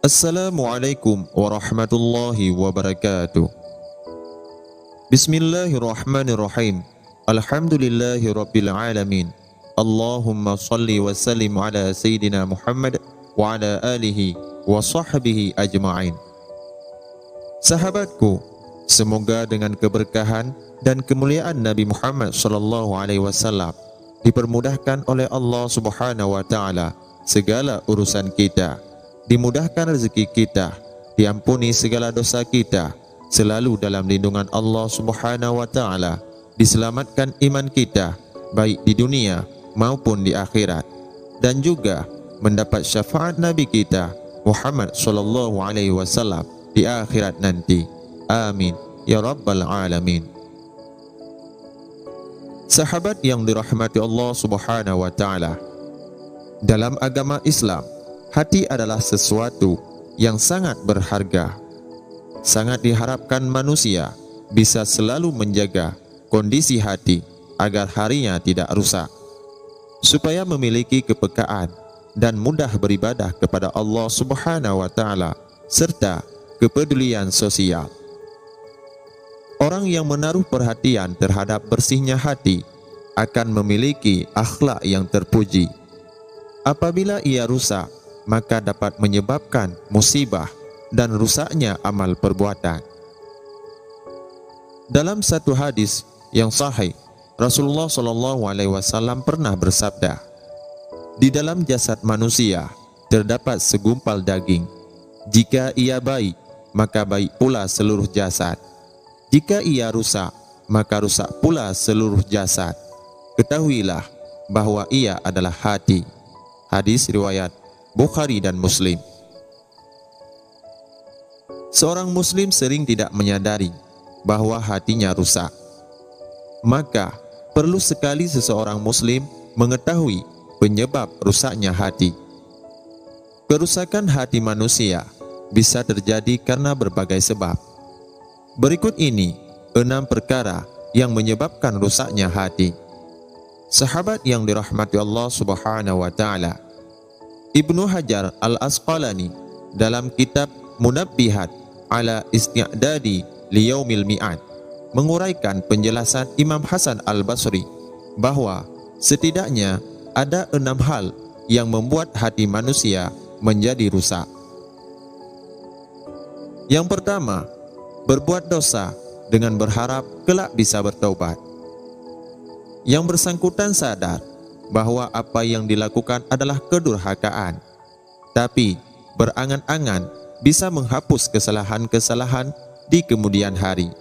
Assalamualaikum warahmatullahi wabarakatuh. Bismillahirrahmanirrahim. Alhamdulillahi rabbil alamin. Allahumma salli wa sallim ala Sayyidina Muhammad wa ala alihi wa sahbihi ajma'in. Sahabatku, semoga dengan keberkahan dan kemuliaan Nabi Muhammad SAW dipermudahkan oleh Allah Subhanahu wa taala segala urusan kita, dimudahkan rezeki kita, diampuni segala dosa kita, selalu dalam lindungan Allah Subhanahu wa taala, diselamatkan iman kita baik di dunia maupun di akhirat, dan juga mendapat syafaat Nabi kita Muhammad sallallahu alaihi wasallam di akhirat nanti. Amin ya rabbal alamin. Sahabat yang dirahmati Allah Subhanahu wa taala, dalam agama Islam, hati adalah sesuatu yang sangat berharga. Sangat diharapkan manusia bisa selalu menjaga kondisi hati agar harinya tidak rusak, supaya memiliki kepekaan dan mudah beribadah kepada Allah Subhanahu wa taala serta kepedulian sosial. Orang yang menaruh perhatian terhadap bersihnya hati akan memiliki akhlak yang terpuji. Apabila ia rusak, maka dapat menyebabkan musibah dan rusaknya amal perbuatan. Dalam satu hadis yang sahih, Rasulullah SAW pernah bersabda, "Di dalam jasad manusia terdapat segumpal daging. Jika ia baik, maka baik pula seluruh jasad. Jika ia rusak, maka rusak pula seluruh jasad. Ketahuilah bahwa ia adalah hati." Hadis riwayat Bukhari dan Muslim. Seorang Muslim sering tidak menyadari bahwa hatinya rusak. Maka perlu sekali seseorang Muslim mengetahui penyebab rusaknya hati. Kerusakan hati manusia bisa terjadi karena berbagai sebab. Berikut ini 6 perkara yang menyebabkan rusaknya hati. Sahabat yang dirahmati Allah Subhanahu wa taala, Ibnu Hajar Al-Asqalani dalam kitab Munabbihat ala Isti'dadi Liyaumil Mi'ad menguraikan penjelasan Imam Hasan Al-Basri bahwa setidaknya ada 6 hal yang membuat hati manusia menjadi rusak. Yang pertama, berbuat dosa dengan berharap kelak bisa bertaubat. Yang bersangkutan sadar bahwa apa yang dilakukan adalah kedurhakaan, tapi berangan-angan bisa menghapus kesalahan-kesalahan di kemudian hari.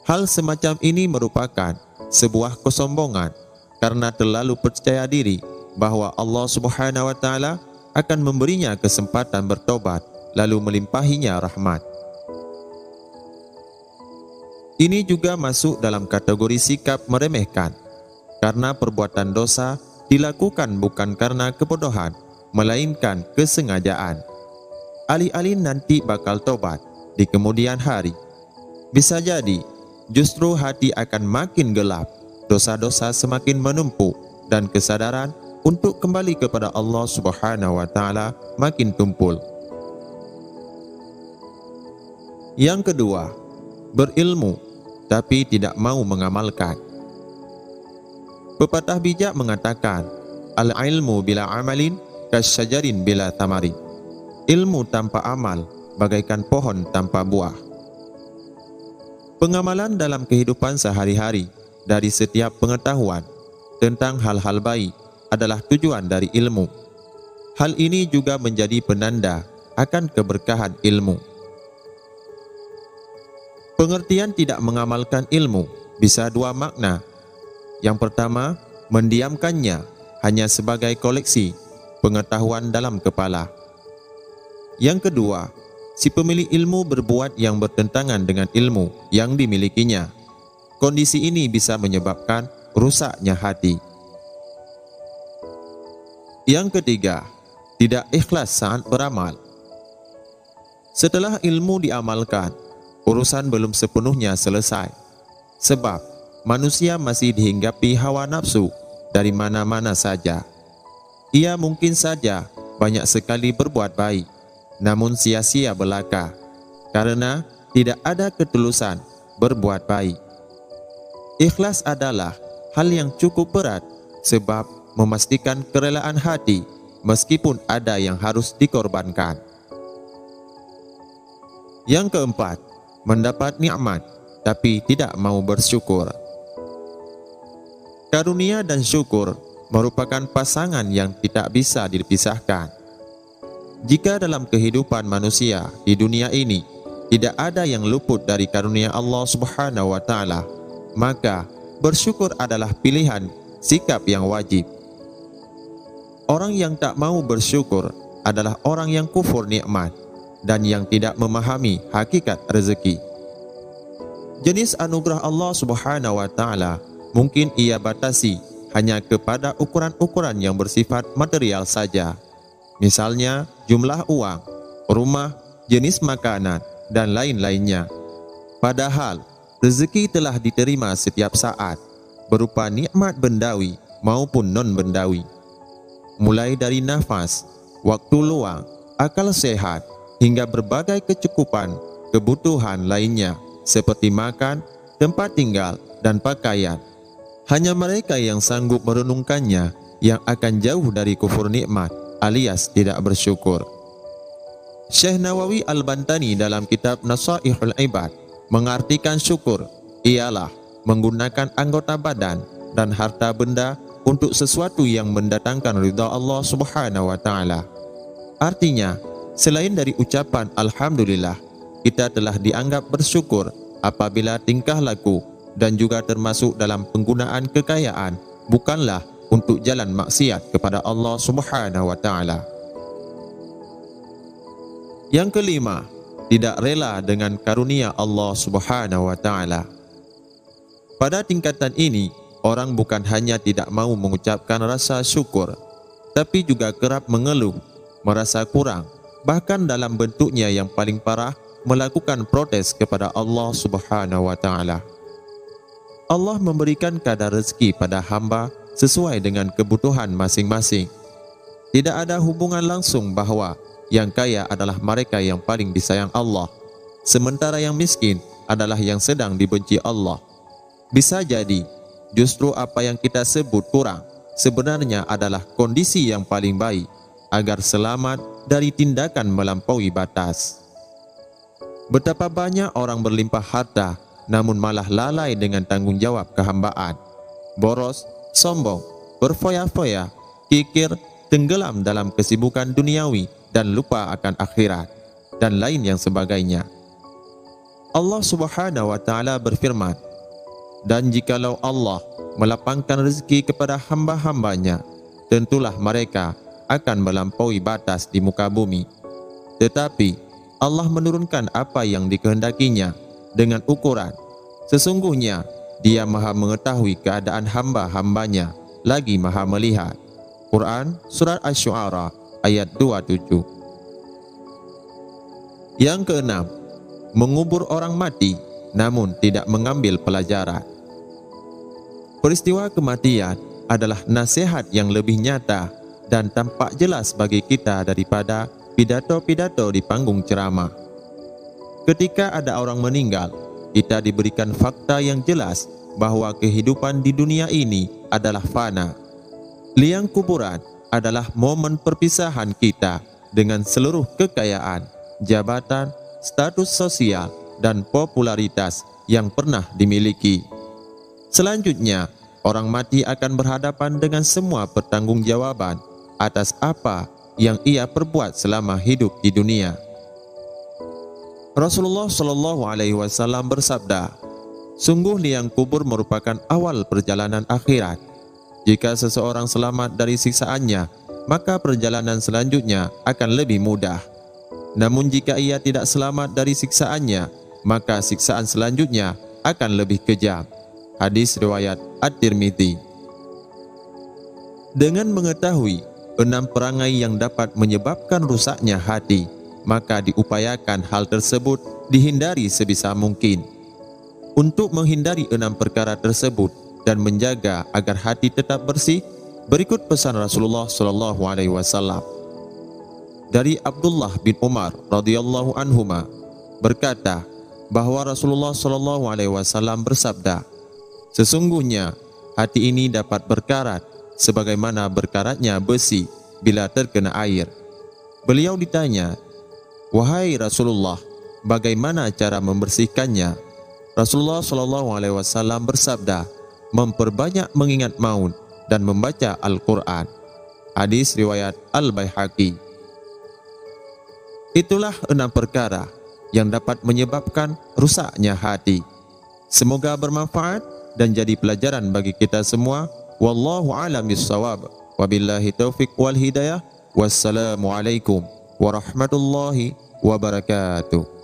Hal semacam ini merupakan sebuah kesombongan karena terlalu percaya diri bahwa Allah Subhanahu wa taala akan memberinya kesempatan bertobat lalu melimpahinya rahmat. Ini juga masuk dalam kategori sikap meremehkan, karena perbuatan dosa dilakukan bukan karena kebodohan, melainkan kesengajaan. Alih-alih nanti bakal tobat di kemudian hari, bisa jadi justru hati akan makin gelap, dosa-dosa semakin menumpuk, dan kesadaran untuk kembali kepada Allah Subhanahu wa taala makin tumpul. Yang kedua, berilmu tapi tidak mau mengamalkan. Pepatah bijak mengatakan, al-ilmu bila amalin kasyajarin bila tamarin. Ilmu tanpa amal bagaikan pohon tanpa buah. Pengamalan dalam kehidupan sehari-hari dari setiap pengetahuan tentang hal-hal baik adalah tujuan dari ilmu. Hal ini juga menjadi penanda akan keberkahan ilmu. Pengertian tidak mengamalkan ilmu bisa 2 makna. Yang pertama, mendiamkannya hanya sebagai koleksi pengetahuan dalam kepala. Yang kedua, si pemilik ilmu berbuat yang bertentangan dengan ilmu yang dimilikinya. Kondisi ini bisa menyebabkan rusaknya hati. Yang ketiga, tidak ikhlas saat beramal. Setelah ilmu diamalkan, urusan belum sepenuhnya selesai, sebab manusia masih dihinggapi hawa nafsu dari mana-mana saja. Ia mungkin saja banyak sekali berbuat baik, namun sia-sia belaka, karena tidak ada ketulusan berbuat baik. Ikhlas adalah hal yang cukup berat sebab memastikan kerelaan hati meskipun ada yang harus dikorbankan. Yang keempat, mendapat nikmat tapi tidak mau bersyukur. Karunia dan syukur merupakan pasangan yang tidak bisa dipisahkan. Jika dalam kehidupan manusia di dunia ini tidak ada yang luput dari karunia Allah Subhanahu wa Ta'ala, maka bersyukur adalah pilihan sikap yang wajib. Orang yang tak mau bersyukur adalah orang yang kufur nikmat dan yang tidak memahami hakikat rezeki. Jenis anugerah Allah Subhanahu wa Ta'ala mungkin ia batasi hanya kepada ukuran-ukuran yang bersifat material saja. Misalnya jumlah uang, rumah, jenis makanan, dan lain-lainnya. Padahal rezeki telah diterima setiap saat, berupa nikmat bendawi maupun non-bendawi. Mulai dari nafas, waktu luang, akal sehat, hingga berbagai kecukupan, kebutuhan lainnya seperti makan, tempat tinggal, dan pakaian. Hanya mereka yang sanggup merenungkannya yang akan jauh dari kufur nikmat alias tidak bersyukur. Syekh Nawawi Al-Bantani dalam kitab Nasaihul Ibad mengartikan syukur ialah menggunakan anggota badan dan harta benda untuk sesuatu yang mendatangkan ridha Allah Subhanahu wa Ta'ala. Artinya, selain dari ucapan Alhamdulillah, kita telah dianggap bersyukur apabila tingkah laku dan juga termasuk dalam penggunaan kekayaan bukanlah untuk jalan maksiat kepada Allah Subhanahu wa Ta'ala. Yang kelima, tidak rela dengan karunia Allah Subhanahu wa Ta'ala. Pada tingkatan ini, orang bukan hanya tidak mau mengucapkan rasa syukur, tapi juga kerap mengeluh, merasa kurang, bahkan dalam bentuknya yang paling parah melakukan protes kepada Allah Subhanahu wa Ta'ala. Allah memberikan kadar rezeki pada hamba sesuai dengan kebutuhan masing-masing. Tidak ada hubungan langsung bahwa yang kaya adalah mereka yang paling disayang Allah, sementara yang miskin adalah yang sedang dibenci Allah. Bisa jadi, justru apa yang kita sebut kurang sebenarnya adalah kondisi yang paling baik agar selamat dari tindakan melampaui batas. Betapa banyak orang berlimpah harta namun malah lalai dengan tanggung jawab kehambaan, boros, sombong, berfoya-foya, kikir, tenggelam dalam kesibukan duniawi dan lupa akan akhirat, dan lain yang sebagainya. Allah Subhanahu wa Ta'ala berfirman, dan jikalau Allah melapangkan rezeki kepada hamba-hambanya, tentulah mereka akan melampaui batas di muka bumi. Tetapi Allah menurunkan apa yang dikehendakinya dengan ukuran, sesungguhnya Dia maha mengetahui keadaan hamba-hambanya, lagi maha melihat. Quran Surat Asy-Syu'ara ayat 27. Yang keenam, mengubur orang mati namun tidak mengambil pelajaran. Peristiwa kematian adalah nasihat yang lebih nyata dan tampak jelas bagi kita daripada pidato-pidato di panggung ceramah. Ketika ada orang meninggal, kita diberikan fakta yang jelas bahwa kehidupan di dunia ini adalah fana. Liang kuburan adalah momen perpisahan kita dengan seluruh kekayaan, jabatan, status sosial, dan popularitas yang pernah dimiliki. Selanjutnya, orang mati akan berhadapan dengan semua pertanggungjawaban atas apa yang ia perbuat selama hidup di dunia. Rasulullah Shallallahu Alaihi Wasallam bersabda, sungguh liang kubur merupakan awal perjalanan akhirat. Jika seseorang selamat dari siksaannya, maka perjalanan selanjutnya akan lebih mudah. Namun jika ia tidak selamat dari siksaannya, maka siksaan selanjutnya akan lebih kejam. Hadis riwayat At-Tirmidzi. Dengan mengetahui 6 perangai yang dapat menyebabkan rusaknya hati, maka diupayakan hal tersebut dihindari sebisa mungkin. Untuk menghindari 6 perkara tersebut dan menjaga agar hati tetap bersih, berikut pesan Rasulullah SAW. dari Abdullah bin Umar radhiyallahu anhuma berkata bahwa Rasulullah sallallahu alaihi wasallam bersabda, sesungguhnya hati ini dapat berkarat sebagaimana berkaratnya besi bila terkena air. Beliau ditanya, wahai Rasulullah, bagaimana cara membersihkannya? Rasulullah sallallahu alaihi wasallam bersabda, memperbanyak mengingat maut dan membaca Al-Quran. Hadis riwayat Al-Baihaqi. Itulah 6 perkara yang dapat menyebabkan rusaknya hati. Semoga bermanfaat dan jadi pelajaran bagi kita semua. Wallahu a'lam bissawab. Wabillahi taufik wal hidayah. Wassalamualaikum warahmatullahi wabarakatuh.